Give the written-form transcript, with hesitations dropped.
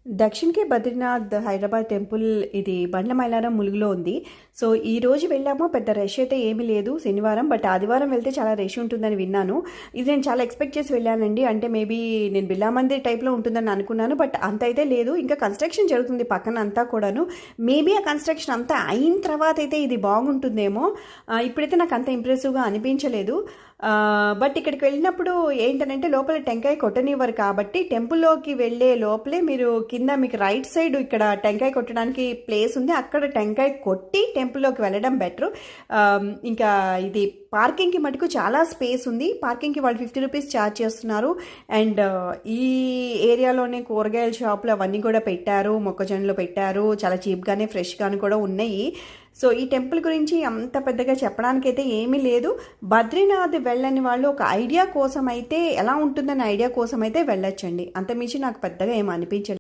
దక్షిణ్‌కి Badrinath Hyderabad temple ఇది బండ్ల మైలారం ములుగులో ఉంది. So, ఈరోజు వెళ్ళాము. పెద్ద రష్ అయితే ఏమీ లేదు శనివారం. బట్ ఆదివారం వెళ్తే చాలా రష్ ఉంటుందని విన్నాను. ఇది నేను చాలా ఎక్స్‌పెక్ట్ చేసి వెళ్ళానండి. అంటే మేబీ నేను బిర్లా మందిర్ టైప్‌లో ఉంటుందని అనుకున్నాను. బట్ అంత అయితే లేదు. ఇంకా కన్‌స్ట్రక్షన్ జరుగుతుంది పక్కన అంతా కూడాను. మేబీ ఆ కన్‌స్ట్రక్షన్ అంతా అయిన తర్వాత అయితే ఇది బాగుంటుందేమో. ఇప్పుడైతే నాకు అంత ఇంప్రెసివ్‌గా అనిపించలేదు. బట్ ఇక్కడికి వెళ్ళినప్పుడు ఏంటనంటే లోపల టెంకాయ కొట్టనివ్వరు కాబట్టి టెంపుల్లోకి వెళ్ళే లోపలే మీరు కింద మీకు రైట్ సైడ్ ఇక్కడ టెంకాయ కొట్టడానికి ప్లేస్ ఉంది. అక్కడ టెంకాయ కొట్టి టెంపుల్లోకి వెళ్ళడం బెటర్. ఇంకా ఇది పార్కింగ్కి మటుకు చాలా స్పేస్ ఉంది. పార్కింగ్కి వాళ్ళు 50 రూపీస్ ఛార్జ్ చేస్తున్నారు. అండ్ ఈ ఏరియాలోనే కూరగాయల షాపులు అవన్నీ కూడా పెట్టారు, మొక్కజొన్నలు పెట్టారు. చాలా చీప్గానే ఫ్రెష్గానే కూడా ఉన్నాయి. సో ఈ టెంపుల్ గురించి అంత పెద్దగా చెప్పడానికైతే ఏమీ లేదు. బద్రీనాథ్ వెళ్ళని వాళ్ళు ఒక ఐడియా కోసం అయితే ఎలా ఉంటుందనే ఐడియా కోసం అయితే వెళ్ళొచ్చండి. అంతమించి నాకు పెద్దగా ఏం అనిపించలేదు.